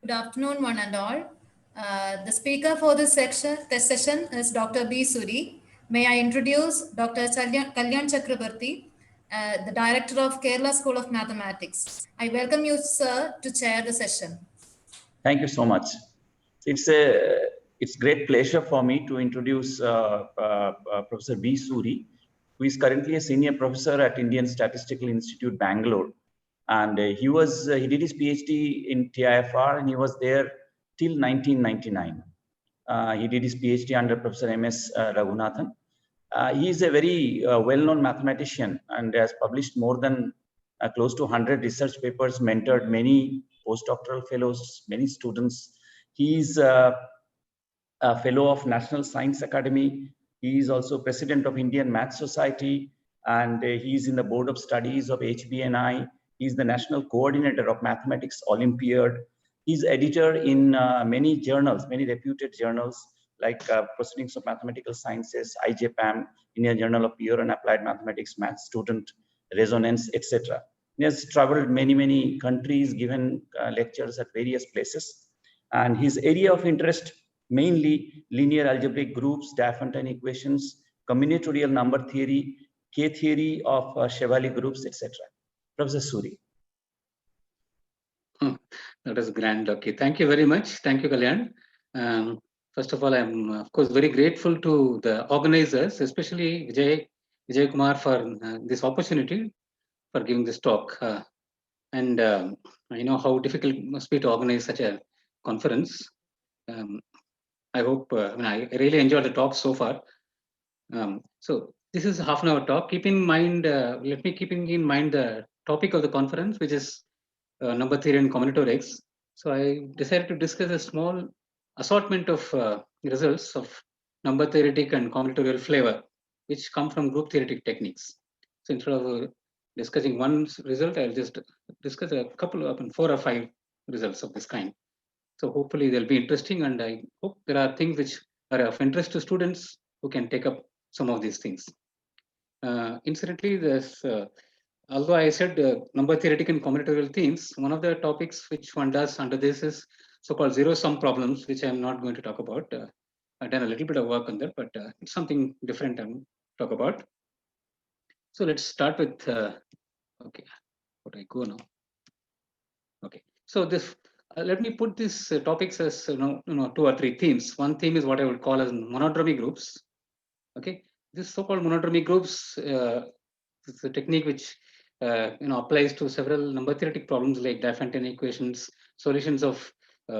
Good afternoon, one and all. The speaker for this session is Dr. B. Suri. May I introduce Dr. Kalyan Chakrabarti, the Director of Kerala School of Mathematics. I welcome you, sir, to chair the session. Thank you so much. It's great pleasure for me to introduce Professor B. Suri, who is currently a senior professor at Indian Statistical Institute, Bangalore. And he did his PhD in TIFR, and he was there till 1999. He did his PhD under Professor M.S. Raghunathan. He is a very well-known mathematician and has published more than close to 100 research papers, mentored many postdoctoral fellows, many students. He is a fellow of National Science Academy. He is also president of Indian Math Society, and he is in the board of studies of HBNI. He is the national coordinator of Mathematics Olympiad. He's editor in many journals, many reputed journals like Proceedings of Mathematical Sciences, IJPAM, Indian Journal of Pure and Applied Mathematics, Math Student, Resonance, etc. He has traveled many countries, given lectures at various places. And his area of interest, mainly linear algebraic groups, Diophantine equations, combinatorial number theory, K-theory of Chevalier groups, etc. Professor Suri. That is grand. Okay, thank you very much. Thank you, Kalyan. First of all, I'm of course very grateful to the organizers, especially Vijay Kumar, for this opportunity for giving this talk. And I know how difficult it must be to organize such a conference. I hope, I really enjoyed the talk so far. So this is a half an hour talk. Keep in mind, let me keeping in mind the topic of the conference, which is number theory and combinatorics. So I decided to discuss a small assortment of results of number theoretic and combinatorial flavor, which come from group theoretic techniques. So instead of discussing one result, I'll just discuss a couple of 4 or 5 results of this kind. So hopefully they'll be interesting, and I hope there are things which are of interest to students who can take up some of these things. Incidentally, although I said number theoretic and combinatorial themes, one of the topics which one does under this is so-called zero-sum problems, which I'm not going to talk about. I've done a little bit of work on that, but it's something different I'm talk about. So let's start with, okay, what I go now. Okay, so this, let me put these topics as 2 or 3 themes. One theme is what I would call as monodromy groups. Okay, this so-called monodromy groups is a technique which applies to several number theoretic problems like Diophantine equations, solutions of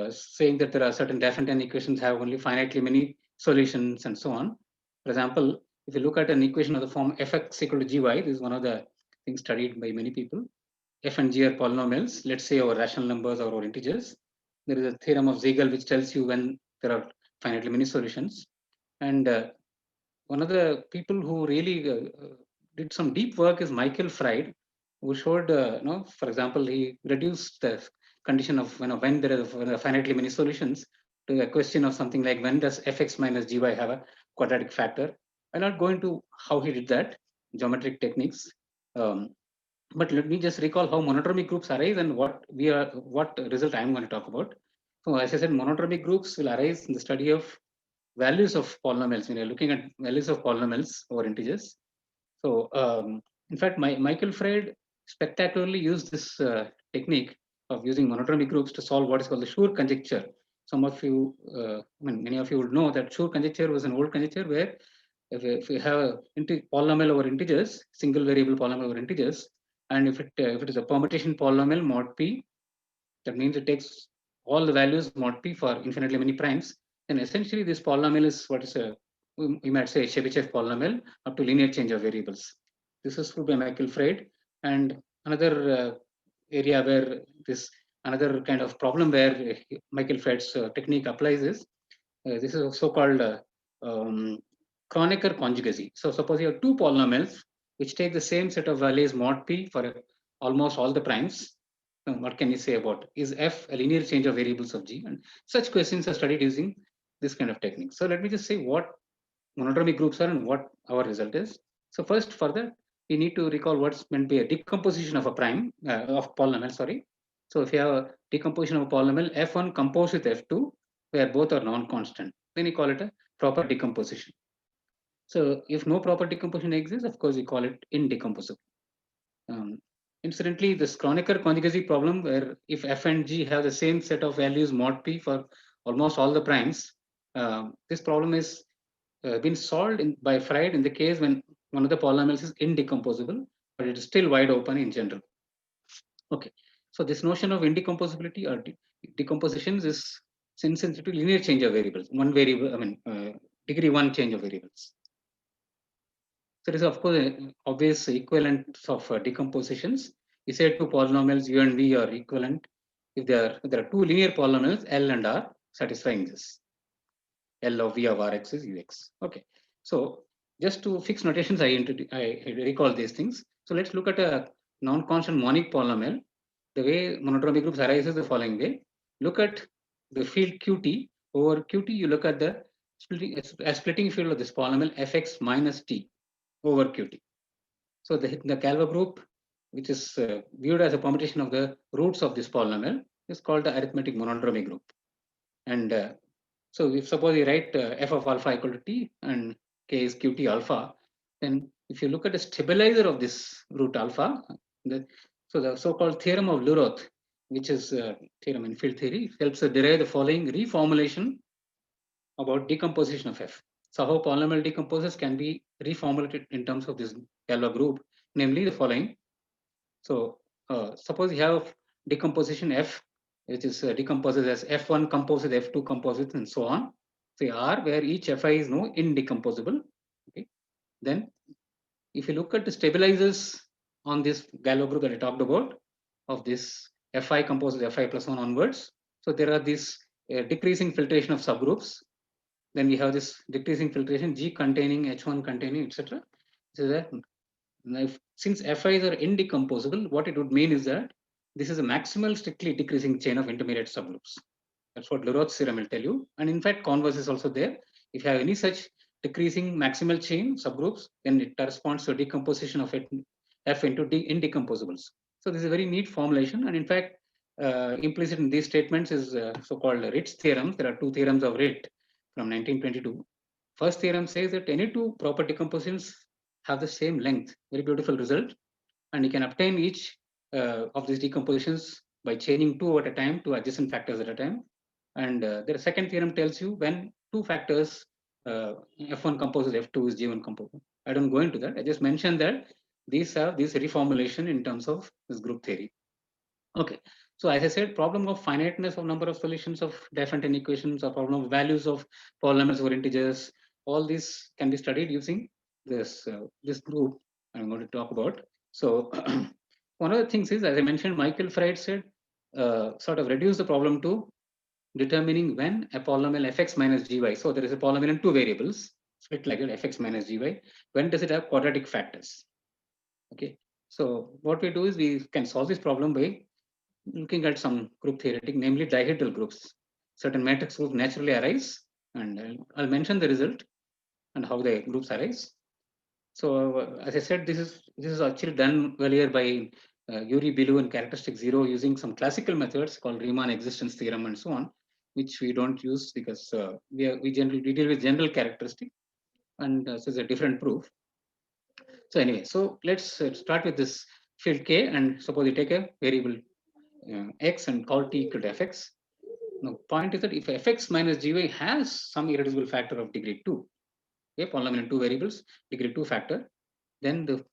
saying that there are certain Diophantine equations have only finitely many solutions, and so on. For example, if you look at an equation of the form fx equal to gy, this is one of the things studied by many people. F and G are polynomials, let's say over rational numbers or over integers. There is a theorem of Siegel which tells you when there are finitely many solutions. And one of the people who really did some deep work is Michael Fried, who showed, for example, he reduced the condition of when there are finitely many solutions to a question of something like when does fx minus gy have a quadratic factor. I'll not go into how he did that, geometric techniques. But let me just recall how monodromy groups arise and what result I'm going to talk about. So as I said, monodromy groups will arise in the study of values of polynomials when you're looking at values of polynomials over integers. So in fact, Michael Fried spectacularly used this technique of using monodromy groups to solve what is called the Schur conjecture. Some of you, many of you would know that Schur conjecture was an old conjecture where if you have a polynomial over integers, single variable polynomial over integers, and if it is a permutation polynomial mod p, that means it takes all the values mod p for infinitely many primes, then essentially this polynomial is what is we might say a Chebyshev polynomial up to linear change of variables. This is proved by Michael Fried. And another area where another kind of problem where Michael Fried's technique applies is this is so-called Kronecker conjugacy. So suppose you have 2 polynomials which take the same set of values mod p for almost all the primes. What can you say about is f a linear change of variables of g? And such questions are studied using this kind of technique. So let me just say what monodromy groups are and what our result is. So first, for that, we need to recall what's meant by a decomposition of a prime of polynomial. Sorry. So if you have a decomposition of a polynomial F1 composed with F2, where both are non-constant, then you call it a proper decomposition. So if no proper decomposition exists, of course, you call it indecomposable. Incidentally, this Kronecker conjugacy problem, where if F and G have the same set of values mod P for almost all the primes, this problem is been solved by Freid in the case when one of the polynomials is indecomposable, but it is still wide open in general. Okay, so this notion of indecomposability or decompositions is sensitive to linear change of variables. One variable, I mean, degree one change of variables. So there is of course an obvious equivalence of decompositions. You say two polynomials U and V are equivalent if there are two linear polynomials L and R satisfying this. L of V of Rx is Ux. Okay, so just to fix notations, I recall these things. So let's look at a non-constant monic polynomial. The way monodromy groups arises the following way. Look at the field Qt. Over Qt, you look at the splitting field of this polynomial Fx minus T over Qt. So the Galois group, which is viewed as a permutation of the roots of this polynomial, is called the arithmetic monodromy group. And so if suppose you write f of alpha equal to t and k is qt alpha, then if you look at the stabilizer of this root alpha, so the so-called theorem of Leroth, which is a theorem in field theory, helps to derive the following reformulation about decomposition of f. So how polynomial decomposes can be reformulated in terms of this Galois group, namely the following. So suppose you have decomposition f, which is decomposes as f1 composite, f2 composite, and so on. So R, where each fi is no indecomposable. Okay. Then if you look at the stabilizers on this Galois group that I talked about, of this fi composite fi plus 1 onwards, so there are this decreasing filtration of subgroups. Then we have this decreasing filtration G containing, H1 containing, etc. So that since FIs are indecomposable, what it would mean is that this is a maximal strictly decreasing chain of intermediate subgroups. That's what Leroth's theorem will tell you. And in fact, converse is also there. If you have any such decreasing maximal chain subgroups, then it corresponds to a decomposition of F into indecomposables. So this is a very neat formulation. And in fact, implicit in these statements is so-called Ritt's theorems. There are two theorems of Ritt from 1922. First theorem says that any two proper decompositions have the same length, very beautiful result. And you can obtain each of these decompositions by chaining two at a time, two adjacent factors at a time. And the second theorem tells you when two factors, F1 composes F2 is G1 composite. I don't go into that. I just mentioned that these have this reformulation in terms of this group theory. Okay. So as I said, problem of finiteness of number of solutions of different equations, or problem of values of polynomials or integers, all these can be studied using this group I'm going to talk about. So one of the things is, as I mentioned, Michael Freid said, sort of reduce the problem to determining when a polynomial fx minus gy. So there is a polynomial in two variables, split like that, fx minus gy. When does it have quadratic factors? Okay. So what we do is we can solve this problem by looking at some group theoretic, namely dihedral groups. Certain matrix groups naturally arise, and I'll mention the result and how the groups arise. So as I said, this is actually done earlier by Yuri Bilou and characteristic zero using some classical methods called Riemann existence theorem and so on, which we don't use because we deal with general characteristic, and so it's a different proof. So anyway, so let's start with this field K, and suppose you take a variable x and call t equal to fx. Now, point is that if fx minus gy has some irreducible factor of degree 2, okay, polynomial in two variables, degree 2 factor, then the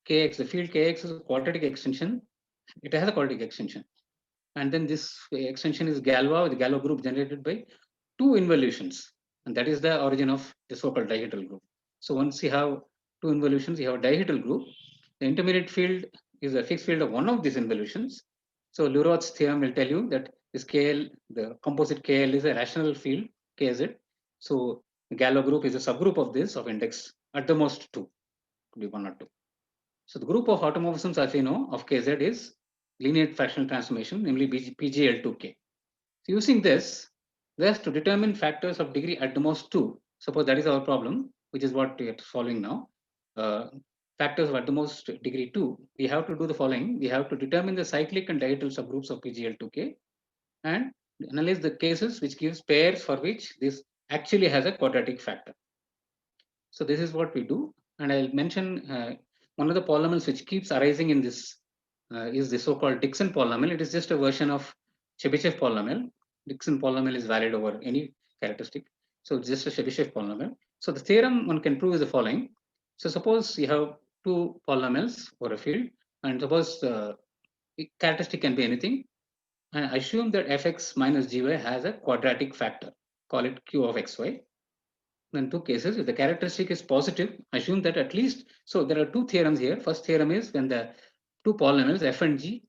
kx, the field kx is a quadratic extension. It has a quadratic extension. And then this extension is Galois, the Galois group generated by two involutions. And that is the origin of the so-called dihedral group. So once you have two involutions, you have a dihedral group. The intermediate field is a fixed field of one of these involutions. So Leroth's theorem will tell you that this KL, the composite KL, is a rational field, KZ. So the Galois group is a subgroup of this, of index at the most 2, could be 1 or 2. So the group of automorphisms, as we know, of KZ is linear fractional transformation, namely PGL2K. So using this, thus to determine factors of degree at the most 2, suppose that is our problem, which is what we are solving now. factors of at the most degree 2, we have to do the following. We have to determine the cyclic and diagonal subgroups of PGL2K and analyze the cases which gives pairs for which this actually has a quadratic factor. So this is what we do. And I'll mention one of the polynomials which keeps arising in this is the so-called Dickson polynomial. It is just a version of Chebyshev polynomial. Dickson polynomial is valid over any characteristic. So it's just a Chebyshev polynomial. So the theorem one can prove is the following. So suppose you have two polynomials over a field, and suppose characteristic can be anything. And assume that fx minus gy has a quadratic factor. Call it q of xy. In two cases, if the characteristic is positive, assume that at least, so there are two theorems here. First theorem is when the two polynomials f and g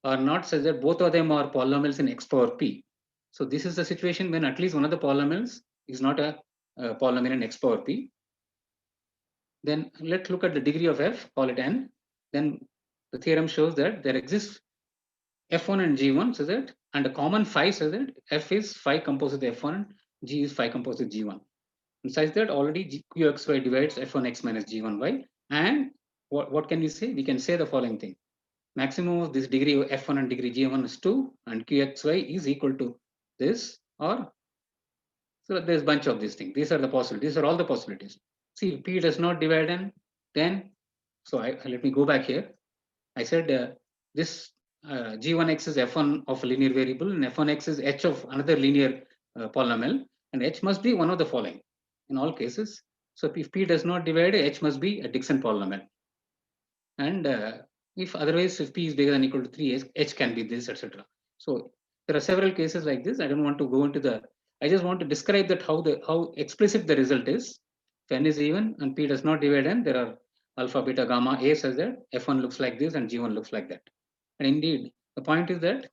are not such that both of them are polynomials in x power p. So this is the situation when at least one of the polynomials is not a polynomial in x power p. Then let's look at the degree of f, call it n. Then the theorem shows that there exists f1 and g1 so that, and a common phi so that f is phi composite f1 and g is phi composite g1. And such that already qxy divides f1x minus g1y. And what can we say? We can say the following thing. Maximum of this degree of f1 and degree g1 is 2 and qxy is equal to this, or so there's a bunch of these things. These are the possibilities. These are all the possibilities. See, if p does not divide n, then, so let me go back here. I said this g1x is f1 of a linear variable and f1x is h of another linear polynomial, and h must be one of the following in all cases. So if p does not divide, h must be a Dickson polynomial. And if otherwise, if p is bigger than or equal to 3, h can be this, etc. So there are several cases like this. I don't want to go into the, I just want to describe that how explicit the result is. If n is even and p does not divide n, there are alpha, beta, gamma, a such that f1 looks like this and g1 looks like that. And indeed, the point is that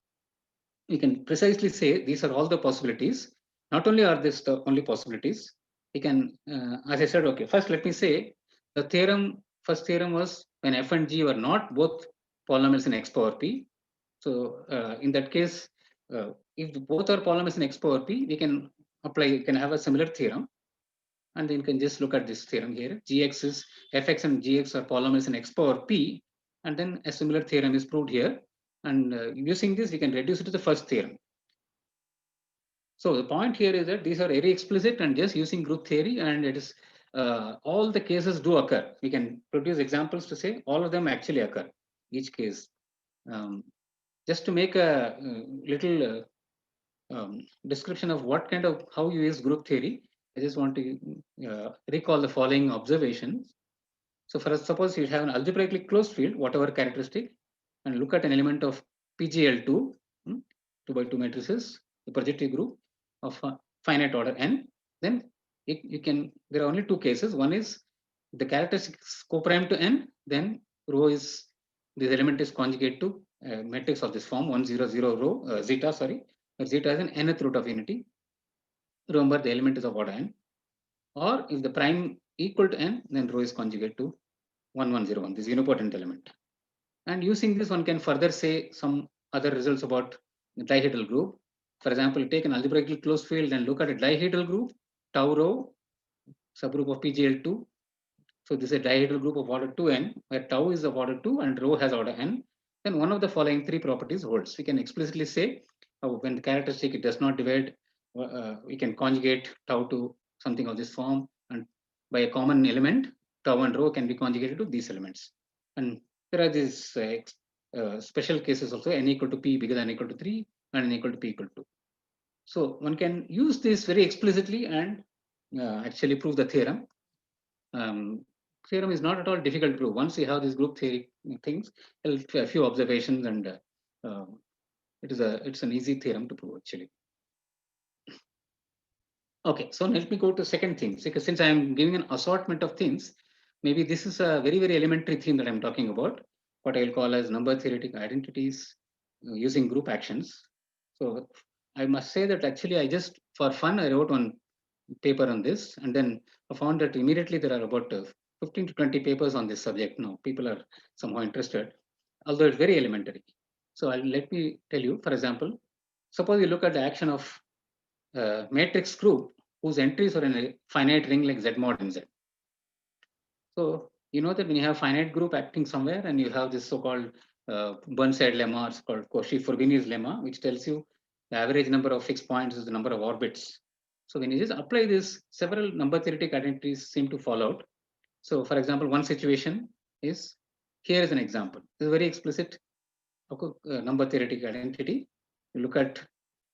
we can precisely say these are all the possibilities. Not only are these the only possibilities, we can, as I said, okay, first let me say the theorem, first theorem was when f and g were not both polynomials in x power p. So in that case, if both are polynomials in x power p, we can apply, you can have a similar theorem. And then you can just look at this theorem here. Gx is fx and gx are polynomials in x power p. And then a similar theorem is proved here. And using this, we can reduce it to the first theorem. So the point here is that these are very explicit and just using group theory, and it is all the cases do occur. We can produce examples to say all of them actually occur, each case. Just to make a little description of what kind of, how you use group theory, I just want to recall the following observations. So for suppose you have an algebraically closed field, whatever characteristic, and look at an element of PGL2, 2 by 2 matrices, the projective group of finite order n, then you can, there are only two cases. One is the characteristic is co-prime to n, then rho is, this element is conjugate to a matrix of this form 1, 0, 0 rho, zeta, sorry, where zeta is an nth root of unity. Remember, the element is of order n. Or if the prime equal to n, then rho is conjugate to 1101, this unipotent element. And using this, one can further say some other results about the dihedral group. For example, take an algebraically closed field and look at a dihedral group, tau rho, subgroup of PGL2. So this is a dihedral group of order 2n, where tau is of order 2 and rho has order n. Then one of the following three properties holds. We can explicitly say when the characteristic it does not divide, we can conjugate tau to something of this form, and by a common element, tau and rho can be conjugated to these elements. And there are these special cases also, n equal to p bigger than or equal to 3 and n equal to p equal to 2. So one can use this very explicitly and actually prove the theorem. Theorem is not at all difficult to prove. Once you have these group theory things, a few observations, and it's an easy theorem to prove actually. Okay, so let me go to second thing, because since I am giving an assortment of things, maybe this is a very, very elementary theme that I'm talking about, what I will call as number theoretic identities using group actions. So I must say that actually I just, for fun, I wrote one paper on this, and then I found that immediately there are about 15 to 20 papers on this subject now. People are somehow interested, although it's very elementary. So let me tell you, for example, suppose you look at the action of matrix group whose entries are in a finite ring like Z mod and Z. So You know that when you have finite group acting somewhere and you have this so-called Burnside lemma, it's called Cauchy-Furbinis lemma, which tells you the average number of fixed points is the number of orbits. So when you just apply this, several number theoretic identities seem to fall out. So for example, one situation is, here is an example. This is very explicit number theoretic identity. You look at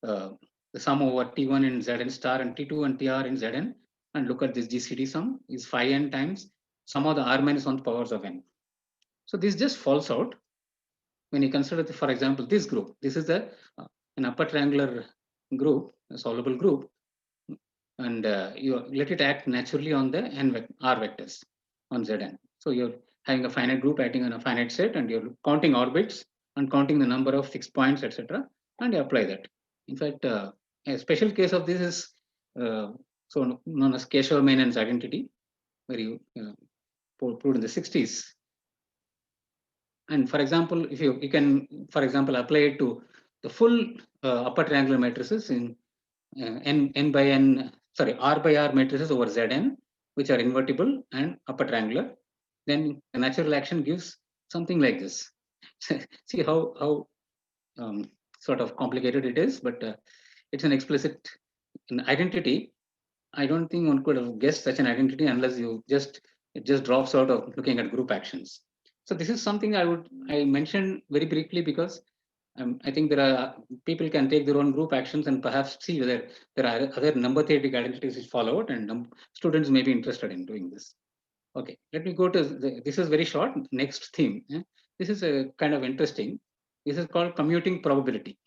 the sum over T1 in Zn star and T2 and Tr in Zn, and look at this GCD sum is phi n times sum of the r minus 1 powers of n. So this just falls out when you consider, for example, this group. This is an upper triangular group, a soluble group, and you let it act naturally on the r vectors on Zn. So you're having a finite group acting on a finite set, and you're counting orbits and counting the number of fixed points, etc., and you apply that. In fact, a special case of this is so known as Keshav-Menon's identity, where you proved in the 60s. And for example, if you can, for example, apply it to the full upper triangular matrices in R by R matrices over Zn, which are invertible and upper triangular, then the natural action gives something like this. See how sort of complicated it is, but it's an explicit identity. I don't think one could have guessed such an identity unless it just drops out of looking at group actions. So this is something I mentioned very briefly because I think there are people can take their own group actions and perhaps see whether there are other number theoretic identities which follow out, and students may be interested in doing this. Okay, let me go to this is very short. Next theme. This is a kind of interesting. This is called commuting probability.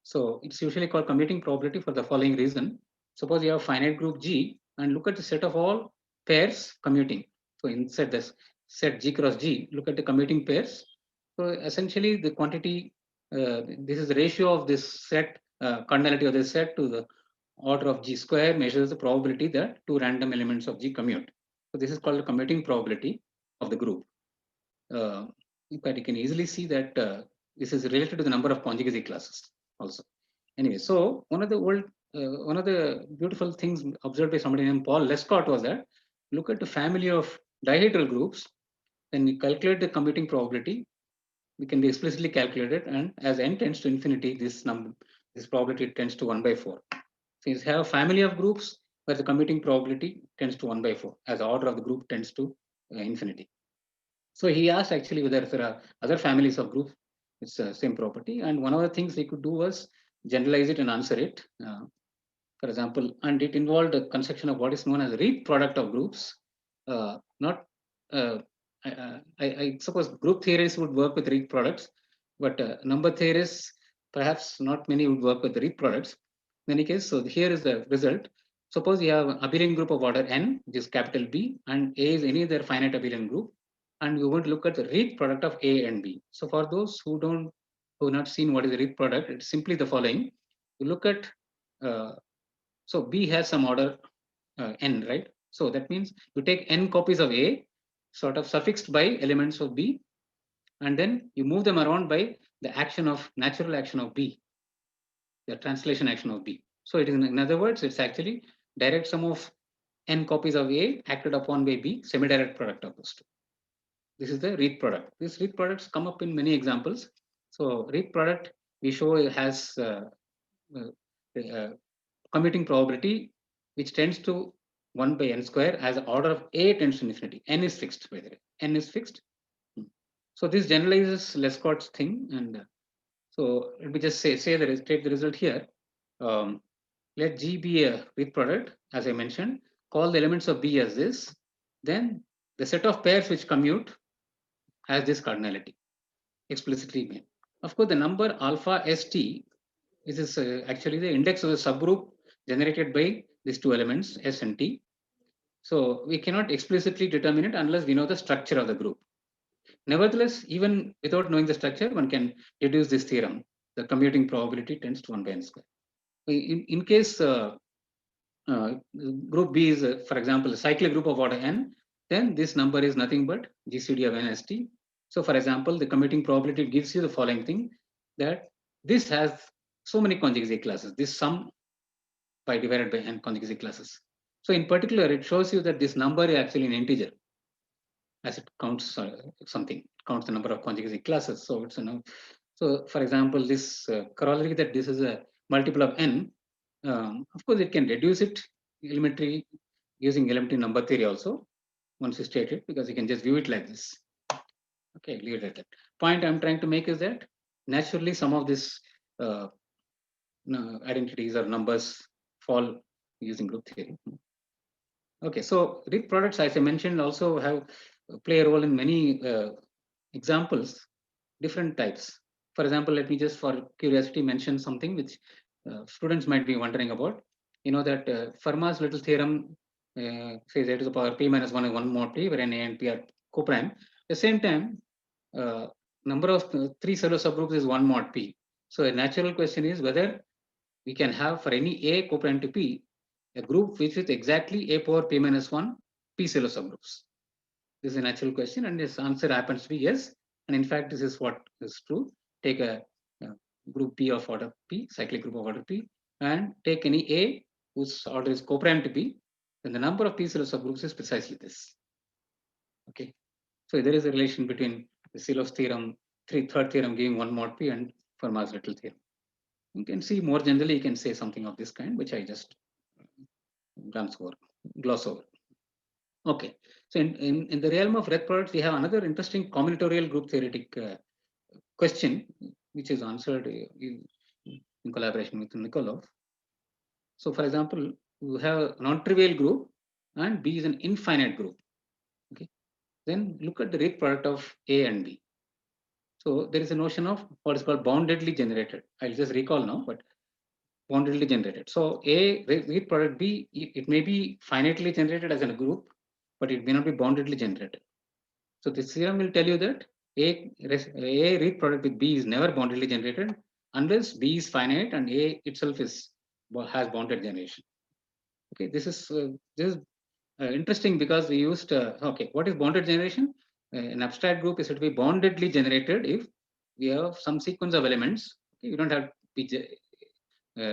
So it's usually called commuting probability for the following reason. Suppose you have finite group G and look at the set of all pairs commuting. So inside this set G cross G, look at the commuting pairs. So essentially the quantity, this is the ratio of this set, cardinality of this set to the order of G square measures the probability that two random elements of G commute. So this is called the commuting probability of the group. In fact, you can easily see that this is related to the number of conjugacy classes also. Anyway, so one of the beautiful things observed by somebody named Paul Lescott was that look at the family of dihedral groups, then you calculate the commuting probability. We can be explicitly calculated, and as n tends to infinity, this probability tends to 1 by 4. So you have a family of groups where the commuting probability tends to 1 by 4, as the order of the group tends to infinity. So he asked actually whether there are other families of groups with the same property, and one of the things he could do was generalize it and answer it. For example, and it involved a construction of what is known as a Reed product of groups. I suppose group theories would work with Reed products, but number theories, perhaps not many would work with Reed products. In any case, so here is the result. Suppose you have an abelian group of order n, which is capital B, and A is any other finite abelian group, and you would look at the Reed product of A and B. So for those who have not seen what is the Reed product, it's simply the following. You look at, so B has some order n, right? So that means you take n copies of A, sort of suffixed by elements of B, and then you move them around by the natural action of B, the translation action of B. So it is, in other words, it's actually direct sum of n copies of A acted upon by B, semi-direct product of those two. This is the Reed product. These Reed products come up in many examples. So Reed product we show it has commuting probability which tends to 1 by n square as the order of A tends to infinity. N is fixed, by the way. N is fixed. So this generalizes Lescott's thing, and so let me just state the result here. Let G be a Reed product, as I mentioned. Call the elements of B as this. Then the set of pairs which commute has this cardinality explicitly made. Of course, the number alpha st is actually the index of the subgroup generated by these two elements S and T. So we cannot explicitly determine it unless we know the structure of the group. Nevertheless, even without knowing the structure, one can deduce this theorem. The commuting probability tends to 1 by n square. In case group B is, for example, a cyclic group of order n, then this number is nothing but GCD of NST. So for example, the commuting probability gives you the following thing, that this has so many conjugacy classes, this sum by divided by n conjugacy classes. So in particular, it shows you that this number is actually an integer. as it counts something, counts the number of conjugacy classes. So it's so for example, this corollary that this is a multiple of n, of course it can reduce it elementary using elementary number theory also, once you state it, because you can just view it like this. Okay, leave it at that. Point I'm trying to make is that naturally some of this identities or numbers fall using group theory. Okay, so Ritz products, as I mentioned, also have play a role in many examples, different types. For example, let me just for curiosity mention something which students might be wondering about. You know that Fermat's little theorem says a to the power p minus 1 is 1 mod p, where n, a, and p are coprime. At the same time, number of 3 cellular subgroups is 1 mod p. So a natural question is whether we can have for any a coprime to p a group which is exactly a power p minus 1 p cellular subgroups. This is a natural question, and this answer happens to be yes. And in fact, this is what is true. Take a group P of order P, cyclic group of order P, and take any A whose order is coprime to P, then the number of P cellular subgroups is precisely this. Okay, so there is a relation between the Silov's theorem, third theorem giving 1 mod P, and Fermat's little theorem. You can see more generally, you can say something of this kind, which I just gloss over. Okay, so in the realm of Ritz products, we have another interesting combinatorial group theoretic question, which is answered in collaboration with Nikolov. So, for example, you have a non-trivial group and B is an infinite group. Okay, then look at the Ritz product of A and B. So there is a notion of what is called boundedly generated. I'll just recall now, but boundedly generated. So A Ritz product B, it may be finitely generated as a group, but it may not be boundedly generated. So this theorem will tell you that A Ritz product with B is never boundedly generated unless B is finite and A itself has bounded generation. Okay, this is interesting because we used okay. What is bounded generation? An abstract group is said to be boundedly generated if we have some sequence of elements. Okay, we don't have to be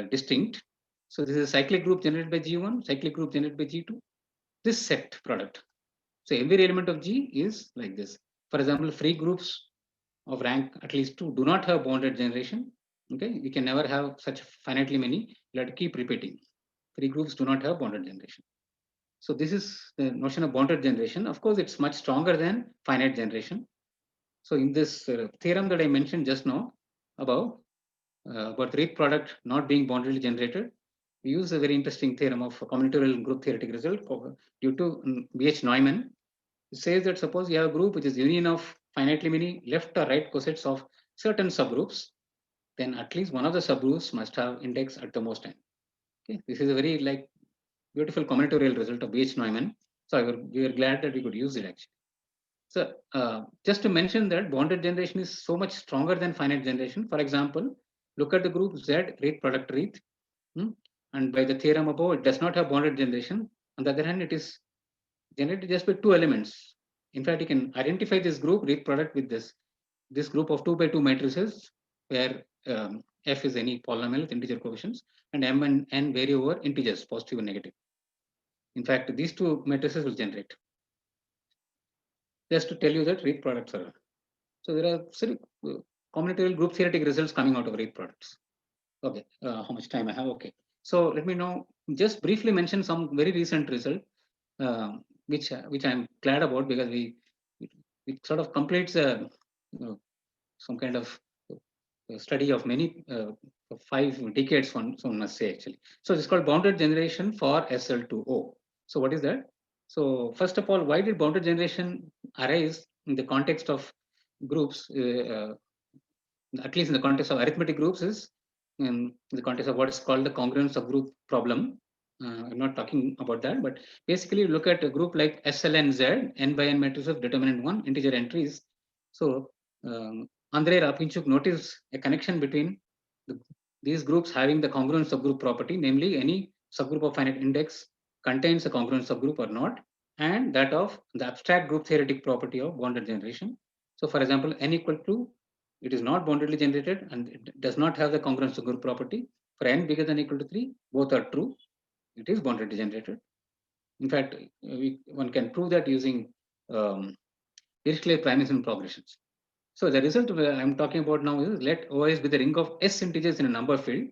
distinct. So this is a cyclic group generated by G1, cyclic group generated by G2. This set product. So every element of G is like this. For example, free groups of rank at least 2 do not have bounded generation. Okay, we can never have such finitely many. You have to keep repeating. Free groups do not have bounded generation. So this is the notion of bounded generation. Of course, it's much stronger than finite generation. So in this theorem that I mentioned just now about Ritz product not being boundedly generated, we use a very interesting theorem of combinatorial group theoretic result due to B.H. Neumann. It says that suppose you have a group which is union of finitely many left or right cosets of certain subgroups, then at least one of the subgroups must have index at the most n. Okay, this is a very beautiful combinatorial result of B.H. Neumann. So we were glad that we could use it actually. So just to mention that bounded generation is so much stronger than finite generation. For example, look at the group Z, Ritz product Ritz, and by the theorem above, it does not have bounded generation. On the other hand, it is generated just by 2 elements. In fact, you can identify this group Ritz product with this group of 2 by 2 matrices where F is any polynomial with integer coefficients and M and N vary over integers, positive and negative. In fact, these 2 matrices will generate. Just to tell you that Ritz products are. So there are combinatorial group theoretic results coming out of Ritz products. Okay, how much time I have? Okay. So let me now just briefly mention some very recent result, which I'm glad about because it sort of completes some kind of study of many 5 decades, one must say actually. So it's called bounded generation for SL2O. So what is that? So first of all, why did bounded generation arise in the context of groups, at least in the context of arithmetic groups, is in the context of what is called the congruence of group problem. I'm not talking about that, but basically look at a group like SLNZ, n by n matrix of determinant 1, integer entries. So Andrei Rapinchuk noticed a connection between these groups having the congruent subgroup property, namely any subgroup of finite index contains a congruent subgroup or not, and that of the abstract group theoretic property of bounded generation. So for example, n equal to, it is not boundedly generated and it does not have the congruent subgroup property. For n bigger than or equal to 3, both are true. It is boundedly generated. In fact, one can prove that using Dirichlet Primation progressions. So the result I'm talking about now is let OS be the ring of S integers in a number field.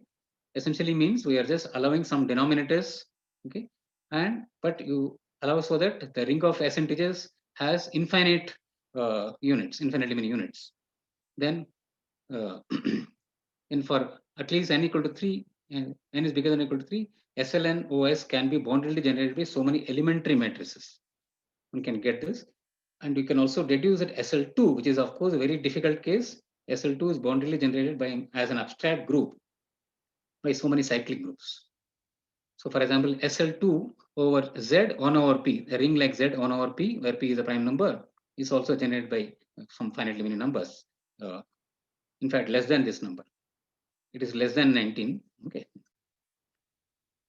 Essentially means we are just allowing some denominators, okay, but you allow so that the ring of S integers has infinite units, infinitely many units. Then and for at least n equal to 3, and n is bigger than or equal to 3, SLN OS can be boundarially generated by so many elementary matrices. One can get this. And you can also deduce that SL2, which is of course a very difficult case. SL2 is boundarially generated by as an abstract group by so many cyclic groups. So for example, SL2 over Z 1 over P, a ring like Z 1 over P, where P is a prime number, is also generated by some finitely many numbers. In fact, less than this number. It is less than 19. Okay.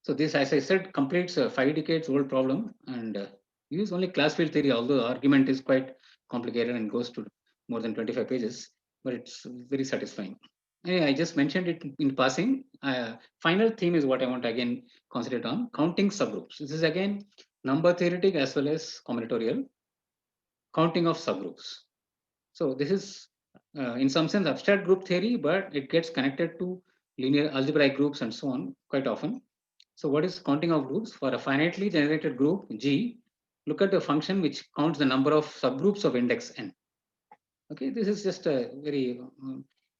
So this, as I said, completes a 5 decades old problem and use only class field theory, although the argument is quite complicated and goes to more than 25 pages, but it's very satisfying. Anyway, I just mentioned it in passing. Final theme is what I want to again concentrate on, counting subgroups. This is again number theoretic as well as combinatorial, counting of subgroups. So this is in some sense abstract group theory, but it gets connected to linear algebraic groups and so on quite often. So what is counting of groups? For a finitely generated group G, look at the function which counts the number of subgroups of index n. Okay, this is just a very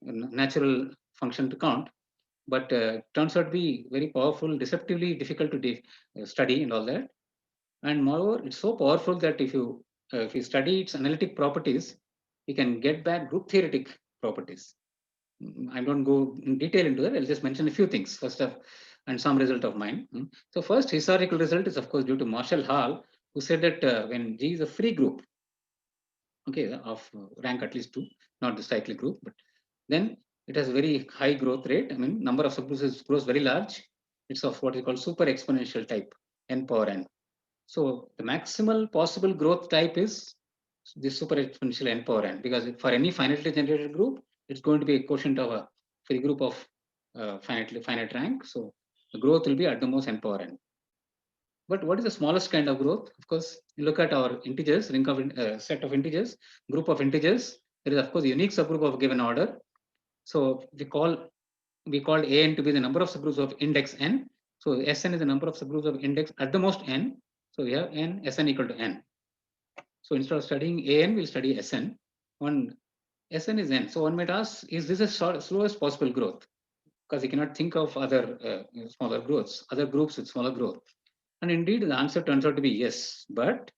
natural function to count, but turns out to be very powerful, deceptively difficult to study and all that. And moreover, it's so powerful that if you study its analytic properties, you can get back group theoretic properties. I don't go in detail into that. I'll just mention a few things first of, and some result of mine. So first historical result is of course due to Marshall Hall, who said that when G is a free group, okay, of rank at least 2, not the cyclic group, but then it has very high growth rate. I mean, number of subgroups grows very large. It's of what is called super exponential type, n power n. So the maximal possible growth type is this super exponential n power n, because for any finitely generated group, it's going to be a quotient of a free group of finite rank. So the growth will be at the most n power n. But what is the smallest kind of growth? Of course, you look at our integers, ring of set of integers, group of integers. There is of course a unique subgroup of a given order. So we called an to be the number of subgroups of index n. So Sn is the number of subgroups of index at the most n. So we have n, Sn equal to n. So instead of studying an, we'll study Sn. Sn is n. So one might ask, is this the slowest possible growth? Because you cannot think of other smaller growths, other groups with smaller growth. And indeed, the answer turns out to be yes, but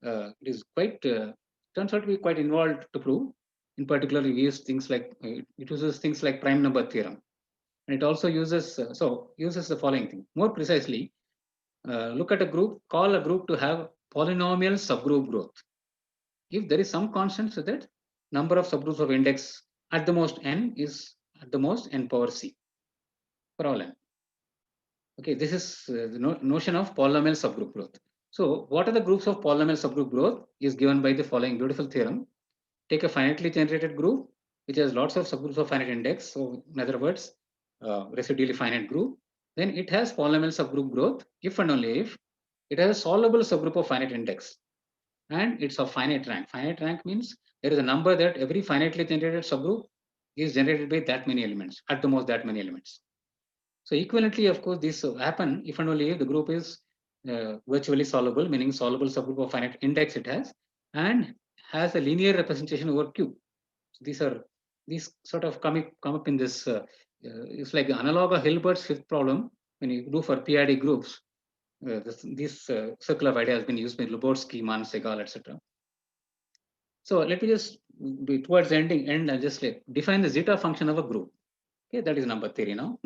it is quite turns out to be quite involved to prove. In particular, we use things like it uses things like prime number theorem, and it also uses uses the following thing. More precisely, look at a group, call a group to have polynomial subgroup growth. If there is some constant, so that number of subgroups of index at the most n is at the most n power c for all n. Okay, this is the notion of polynomial subgroup growth. So what are the groups of polynomial subgroup growth is given by the following beautiful theorem. Take a finitely generated group, which has lots of subgroups of finite index. So in other words, residually finite group. Then it has polynomial subgroup growth if and only if it has a solvable subgroup of finite index. And it's of finite rank. Finite rank means there is a number that every finitely generated subgroup is generated by that many elements, at the most that many elements. So equivalently, of course, this happen if and only if the group is virtually solvable, meaning solvable subgroup of finite index it has, and has a linear representation over Q. So these sort of come up in this. It's like the analog of Hilbert's fifth problem when you do for PID groups. This circle of idea has been used by Lubotsky, Mann, Segal, etc. So let me just be towards the end and just like define the zeta function of a group. Okay, that is number theory now.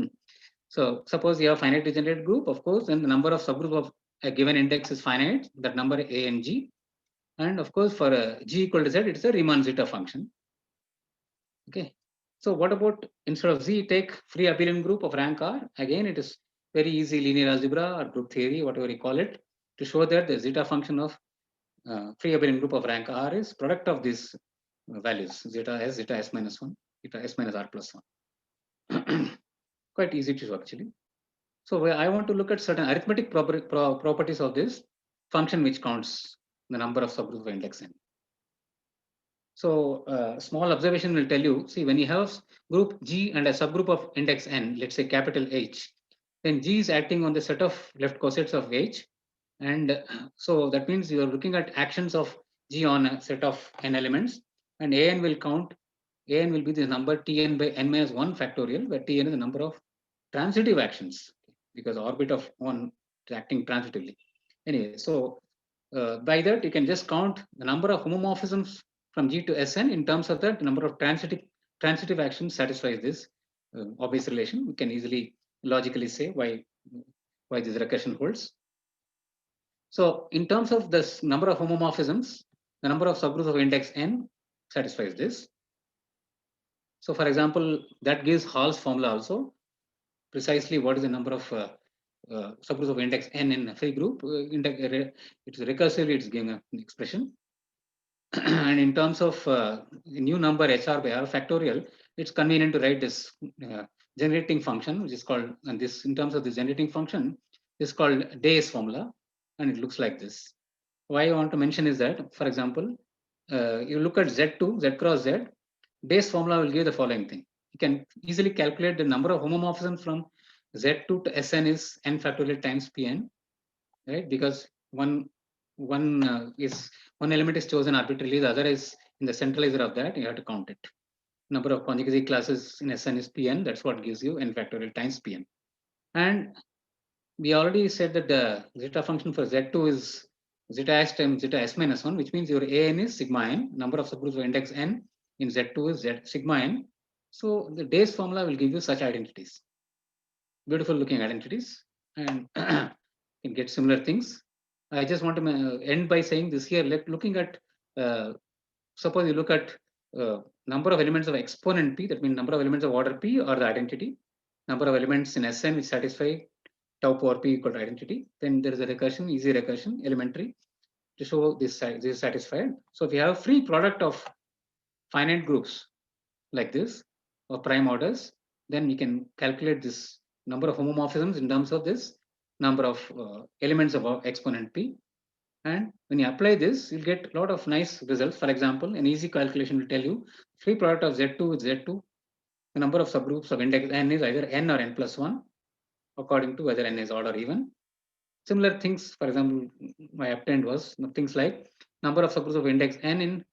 So suppose you have finitely generated group, of course, then the number of subgroup of a given index is finite, that number A and G. And of course, for a G equal to Z, it's a Riemann zeta function. Okay. So what about instead of Z, take free abelian group of rank R? Again, it is very easy linear algebra or group theory, whatever you call it, to show that the zeta function of free abelian group of rank R is product of these values, zeta S minus 1, zeta S minus R plus 1. Quite easy to show actually. So I want to look at certain arithmetic properties of this function which counts the number of subgroups of index n. So small observation will tell you, see, when you have group G and a subgroup of index N, let's say capital H, then G is acting on the set of left cosets of H. And so that means you are looking at actions of G on a set of N elements, and An will count, An will be the number Tn by N minus 1 factorial, where Tn is the number of transitive actions, because orbit of one is acting transitively. Anyway, so by that you can just count the number of homomorphisms from G to Sn in terms of that number of transitive actions satisfies this obvious relation. We can easily logically say why this recursion holds. So in terms of this number of homomorphisms, the number of subgroups of index N satisfies this. So for example, that gives Hall's formula also, precisely what is the number of subgroups of index N in a free group. It's recursively, it's giving an expression. And in terms of new number HR by R factorial, it's convenient to write this generating function, which is called, and this in terms of the generating function, is called Day's formula, and it looks like this. Why I want to mention is that, for example, you look at Z2, Z cross Z, Day's formula will give the following thing. You can easily calculate the number of homomorphisms from Z2 to Sn is n factorial times Pn, right? Because one element is chosen arbitrarily, the other is in the centralizer of that, you have to count it. Number of conjugacy classes in Sn is Pn, that's what gives you n factorial times Pn. And we already said that the zeta function for Z2 is zeta s times zeta s minus 1, which means your An is sigma n, number of subgroups of index n in Z2 is Z sigma n. So the Day's formula will give you such identities, beautiful looking identities, and you can get similar things. I just want to end by saying this here, looking at, suppose you look at number of elements of exponent P, that means number of elements of order P or the identity, number of elements in Sn which satisfy tau power P equal to identity, then there is a recursion, easy recursion, elementary, to show this is satisfied. So if you have a free product of finite groups like this, or prime orders, then we can calculate this number of homomorphisms in terms of this number of elements of exponent P. And when you apply this, you'll get a lot of nice results. For example, an easy calculation will tell you free product of Z2 with Z2, the number of subgroups of index N is either N or N plus 1, according to whether N is odd or even. Similar things, for example, I obtained was things like number of subgroups of index N in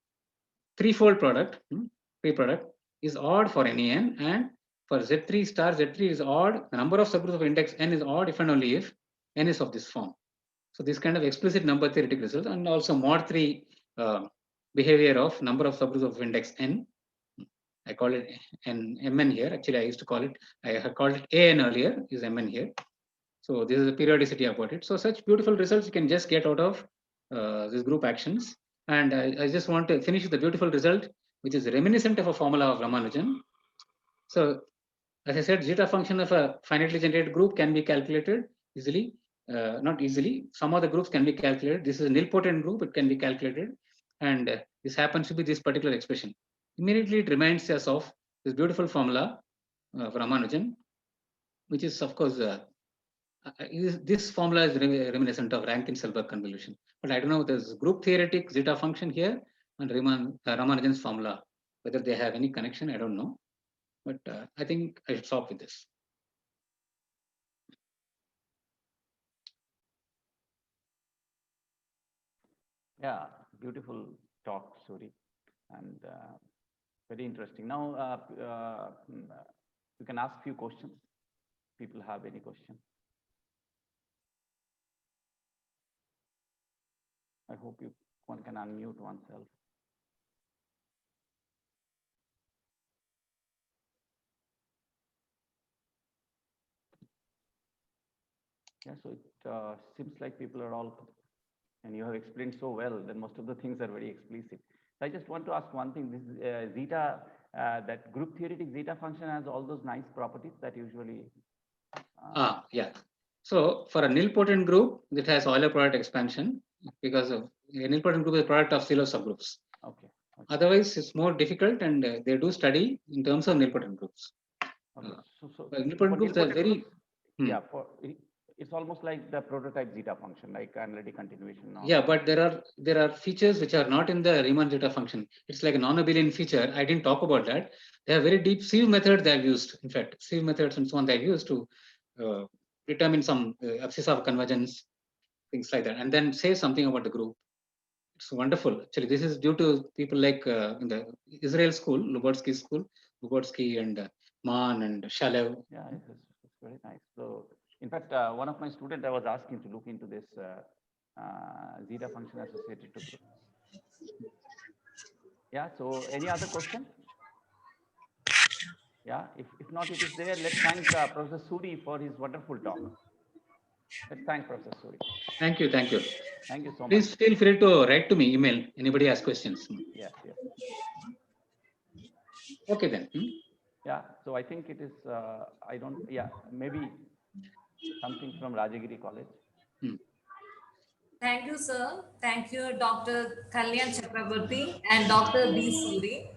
threefold product, free product, is odd for any N, and for Z3 star, Z3 is odd. The number of subgroups of index N is odd if and only if N is of this form. So this kind of explicit number theoretic results, and also mod 3 behavior of number of subgroups of index N. I call it Mn here. Actually, I used to call it, I had called it An earlier, is Mn here. So this is the periodicity about it. So such beautiful results you can just get out of these group actions. And I just want to finish with the beautiful result, which is reminiscent of a formula of Ramanujan. So as I said, zeta function of a finitely generated group can be calculated easily. Not easily, some of the groups can be calculated. This is a nilpotent group, it can be calculated. And this happens to be this particular expression. Immediately it reminds us of this beautiful formula of Ramanujan, which is of course, this formula is reminiscent of Rankin-Selberg convolution. But I don't know, there's group theoretic zeta function here and Ramanujan's formula, whether they have any connection, I don't know. But I think I should stop with this. Yeah, beautiful talk, Suri, and very interesting. Now, you can ask a few questions. People have any question? I hope one can unmute oneself. Yeah, so it seems like people are all, and you have explained so well, then most of the things are very explicit. So I just want to ask one thing, this zeta, that group theoretic zeta function has all those nice properties that usually... Yeah. So for a nilpotent group, it has Euler product expansion, because of a nilpotent group is a product of zero subgroups. Okay. Otherwise, it's more difficult, and they do study in terms of nilpotent groups. Okay. So nilpotent groups are very... Yeah, it's almost like the prototype zeta function, like analytic continuation. Now. Yeah, but there are features which are not in the Riemann zeta function. It's like a non-abelian feature. I didn't talk about that. They have very deep sieve method they have used. In fact, sieve methods and so on they have used to determine some abscissa of convergence, things like that, and then say something about the group. It's wonderful. Actually, this is due to people like in the Israel school, Lubotsky and Mann and Shalev. Yeah, it's very nice. So, in fact, one of my students, I was asking to look into this zeta function associated to group. Yeah. So, any other question? Yeah. If not, it is there. Let's thank Professor Suri for his wonderful talk. Let's thank Professor Suri. Thank you. Thank you. Thank you so much. Please feel free to write to me, email. Anybody has questions. Yes. Yes. Okay then. Yeah. So I think it is. I don't. Yeah. Maybe something from Rajagiri College. Thank you, sir. Thank you, Dr. Kalyan Chakraborty and Dr. B. Suri,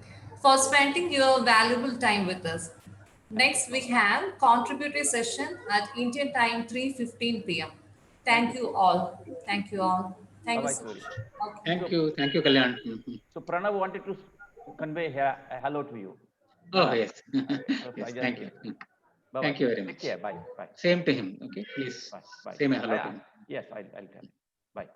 for spending your valuable time with us. Next, we have contributory session at Indian time 3:15 p.m. Thank you all. Thank you all. Thank Bye-bye, you, sir. Suri. Okay. Thank you, Kalyan. So Pranav wanted to convey a hello to you. Oh yes. Yes, thank you. Bye-bye. Thank you very much. Take care. Bye. Bye. Same to him. Okay, please. Bye. Bye. Say my hello to him. Yes, I'll tell him. Bye.